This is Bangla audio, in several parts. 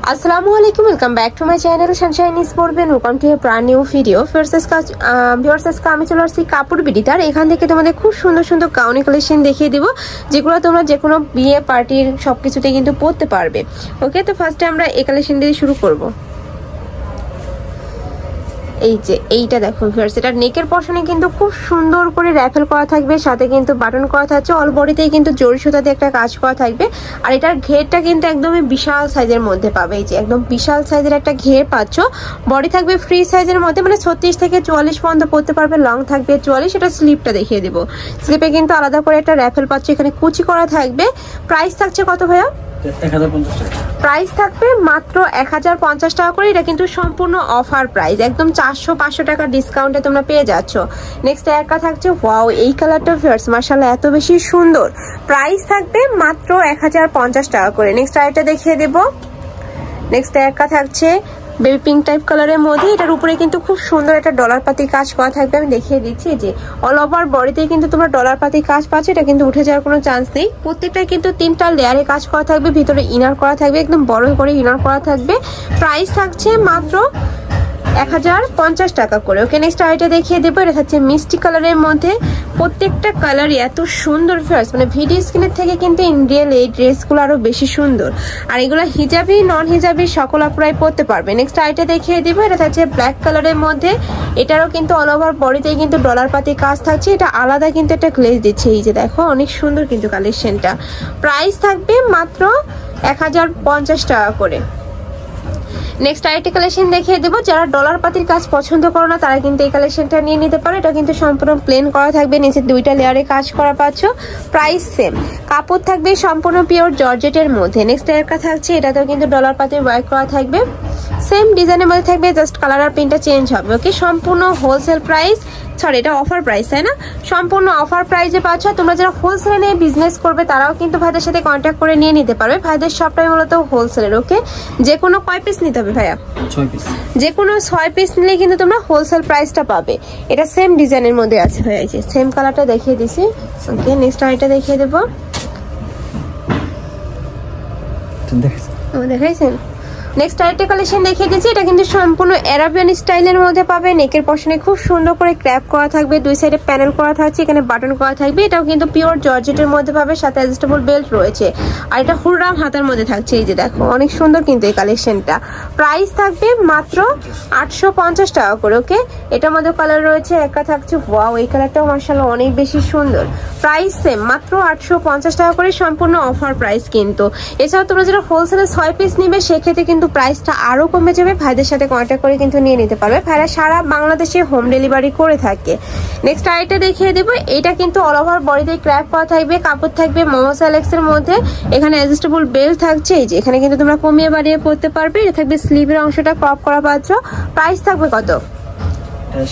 আসসালামু আলাইকুম, welcome back to my channel sunshine sport Ben. Welcome to a brand new video. ভিউয়ার্সেস আমি চলে আসছি কাপড় বিডিতে। আর এখান থেকে তোমাদের খুব সুন্দর সুন্দর গাউনি কালেকশন দেখিয়ে দিব, যেগুলো তোমরা যে কোনো বিয়ে পার্টির সবকিছুতে কিন্তু পরতে পারবে। ওকে, তো ফার্স্টে আমরা এই কালেকশন দিয়ে শুরু করব। এই যে এইটা দেখো ভিউয়ার্স, এটা নেকের পশনে কিন্তু খুব সুন্দর করে র্যাফেল করা থাকবে, সাথে কিন্তু বাটন করা থাকছে, অল বডিতেই কিন্তু জরি সুতা দিয়ে একটা কাজ করা থাকবে। আর এটার ঘেরটা কিন্তু একদমই বিশাল সাইজের মধ্যে পাবে। এই যে একদম বিশাল সাইজের একটা ঘের পাচ্ছ। বডি থাকবে ফ্রি সাইজের মধ্যে, মানে 36 থেকে 44 পর্যন্ত পড়তে পারবে, লং থাকবে 44। এটা স্লিপটা দেখিয়ে দিব। স্লিপে কিন্তু আলাদা করে একটা র্যাফেল পাচ্ছ, এখানে কুচি করা থাকবে। প্রাইস থাকছে কত ভাইয়া? 1050 টাকা। প্রাইস থাকবে মাত্র 1050 টাকা করে। এটা কিন্তু সম্পূর্ণ অফার প্রাইস, একদম 400-500 টাকা ডিসকাউন্টে তোমরা পেয়ে যাচ্ছ। নেক্সট একটা থাকছে, ওয়াও এই কালারটা ভিউয়ার্স মাশাআল্লাহ এত বেশি সুন্দর। প্রাইস থাকবে মাত্র 1050 টাকা করে। নেক্সট আরেকটা দেখিয়ে দেব। নেক্সট একটা থাকছে বেবি পিঙ্ক টাইপ কালারের মধ্যে, এটার উপরে কিন্তু খুব সুন্দর একটা ডলার পাতি কাজ করা থাকবে। আমি দেখিয়ে দিচ্ছি যে অল ওভার বডিতে কিন্তু তোমরা ডলার পাতি কাজ পাচ্ছ। এটা কিন্তু উঠে যাওয়ার কোনো চান্স নেই। প্রত্যেকটা কিন্তু 3টা লেয়ারে কাজ করা থাকবে, ভিতরে ইনার করা থাকবে, একদম বড় করে ইনার করা থাকবে। প্রাইস থাকছে মাত্র 1050 টাকা করে। ওকে, নেক্সট আইটা দেখিয়ে দেবো। এটা হচ্ছে মিষ্টি কালারের মধ্যে, প্রত্যেকটা কালারই এত সুন্দর ফিয়ার্স, মানে ভিডিও স্ক্রিনের থেকে কিন্তু ইন রিয়েল এই ড্রেসগুলো আরো বেশি সুন্দর। আর এগুলো হিজাবি নন হিজাবি সকল আপুরাই পরতে পারবে। নেক্সট আইটা দেখিয়ে দিব। এটা হচ্ছে ব্ল্যাক কালারের মধ্যে, এটারও কিন্তু অল ওভার বডিতেই কিন্তু ডলার পাতি কাজ থাকছে। এটা আলাদা কিন্তু একটা গ্লেজ দিচ্ছে। এই যে দেখো অনেক সুন্দর কিন্তু কালেকশনটা। প্রাইস থাকবে মাত্র 1050 টাকা করে। নেক্সট আরেকটি কালেকশন দেখিয়ে দেবো। যারা ডলার পাতির কাজ পছন্দ করো না তারা কিন্তু এই কালেকশনটা নিয়ে নিতে পারো। এটা কিন্তু সম্পূর্ণ প্লেন করা থাকবে, নিচে 2টা লেয়ারে কাজ করা পাচ্ছ। প্রাইস সেম, কাপড় থাকবে সম্পূর্ণ পিওর জর্জেটের মধ্যে। নেক্সট একটা থাকছে, এটাতেও কিন্তু ডলার পাতির ওয়ার্ক করা থাকবে, সেম ডিজাইনের মধ্যে থাকবে, জাস্ট কালার আর প্রিন্টটা চেঞ্জ হবে। ওকে, সম্পূর্ণ হোলসেল প্রাইস, সরি এটা অফার প্রাইস তাই না? সম্পূর্ণ অফার প্রাইসে পাচ্ছ। তোমরা যারা হোলসেলে নিয়ে বিজনেস করবে তারাও কিন্তু ভাইদের সাথে কন্ট্যাক্ট করে নিয়ে নিতে পারবে। ভাইদের সবটাই মূলত হোলসেলের। ওকে, যে কোনো কয় পিস নিতে হবে ভাইয়া? 6 পিস। যে কোনো 6 পিস নিলে কিন্তু তোমরা হোলসেল প্রাইসটা পাবে। এটা সেম ডিজাইনের মধ্যে আছে হয়ে গেছে, সেম কালারটা দেখিয়ে দিছি। ওকে, নেক্সট আইটা দেখিয়ে দেবো। দেখাইছেন? নেক্সট আরেকটা কালেকশন দেখিয়ে দিচ্ছি। এটা কিন্তু সম্পূর্ণ আরাবিয়ান স্টাইলের মধ্যে পাবে। নেকের পশনে খুব সুন্দর করে ক্র্যাপ করা থাকবে, 2 সাইডে প্যানেল করা থাকছে, এখানে বাটন করা থাকবে। এটাও কিন্তু পিওর জর্জেটের মধ্যে পাবে, সাথে অ্যাডজাস্টেবল বেল্ট রয়েছে। আর এটা হুররাম হাতার মধ্যে থাকছে। এই যে দেখো অনেক সুন্দর কিন্তু এই কালেকশনটা। প্রাইস থাকবে মাত্র 850 টাকা করে। ওকে, এটার মধ্যে কালার রয়েছে, একটা থাকছে ওয়াও এই কালারটাও মাশাআল্লাহ অনেক বেশি সুন্দর। প্রাইস সেম, মাত্র 850 টাকা করে, সম্পূর্ণ অফার প্রাইস কিন্তু। এছাড়াও তোমরা যারা হোলসেলে 6 পিস নিবে সেক্ষেত্রে কিন্তু প্রাইসটা আরো কমে যাবে। ভাইদের সাথে কন্ট্যাক্ট করে কিন্তু নিয়ে নিতে পারবে। ভাইরা সারা বাংলাদেশে হোম ডেলিভারি করে থাকে। নেক্সট আইটা দেখিয়ে দেবো। এটা কিন্তু অল ওভার বডিতে ক্র্যাপ করা থাকবে, কাপড় থাকবে মোমোস অ্যালেক্স এর মধ্যে, এখানে অ্যাডজাস্টেবল বেল্ট থাকছে। এই যে এখানে কিন্তু তোমরা কমিয়ে বাড়িয়ে পড়তে পারবে। এটা থাকবে স্লিভের অংশটা ক্রপ করা পাচ্ছ। প্রাইস থাকবে কত?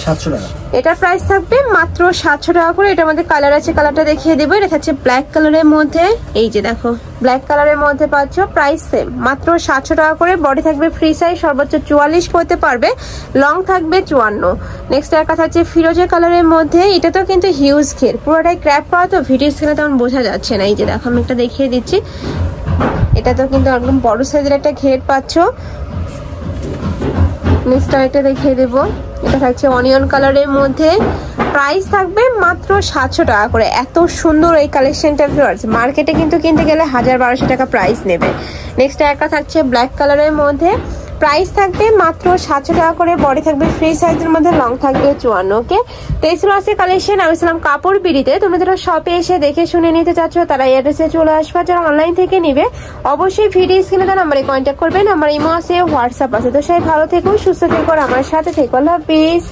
700 টাকা। এটার প্রাইস থাকবে মাত্র 700 টাকা করে। এটার মধ্যে কালার আছে, কালারটা দেখিয়ে দেবো। এটা হচ্ছে ব্ল্যাক কালারের মধ্যে, এই যে দেখো ব্ল্যাক কালারের মধ্যে পাচ্ছ। প্রাইস সেম, মাত্র 700 টাকা করে। বডি থাকবে ফ্রি সাইজ, সর্বোচ্চ 44 পড়তে পারবে, লং থাকবে 54। নেক্সট একটা থাকছে ফিরোজা কালারের মধ্যে, এটা তো কিন্তু হিউজ ঘের, পুরোটাই ক্র্যাপ করা, তো ভিডিও স্ক্রিনে তেমন বোঝা যাচ্ছে না। এই যে দেখো আমি একটা দেখিয়ে দিচ্ছি। এটা তো কিন্তু একদম বড় সাইজের একটা ঘের পাচ্ছ। নেক্সট আরেকটা দেখিয়ে দেবো। এটা থাকছে অনিয়ন কালারের মধ্যে, প্রাইস থাকবে মাত্র 700 টাকা করে। এত সুন্দর এই কালেকশনটা ভিউয়ার্স, মার্কেটে কিন্তু কিনতে গেলে 1000-1200 টাকা প্রাইস নেবে। নেক্সট একটা থাকছে ব্ল্যাক কালারের মধ্যে, প্রাইস থাকবে মাত্র 700 টাকা করে। বডি থাকবে ফ্রি সাইজের মধ্যে, লং থাকবে 54। ওকে, তো এই ছিল আজকে কালেকশন। আমি ছিলাম কাপড় বিড়িতে। তোমরা যারা শপে এসে দেখে শুনে নিতে চাচ্ছ তারা এই অ্যাড্রেসে চলে আসবা। যারা অনলাইন থেকে নিবে অবশ্যই ভিডিও স্ক্রিনে দেওয়া নাম্বারে কন্ট্যাক্ট করবেন। আমার ইমো আছে, হোয়াটসঅ্যাপ আছে। তো সবাই ভালো থেকো, সুস্থ থেকো, আমার সাথে থেকো। আল্লাহ হাফিজ।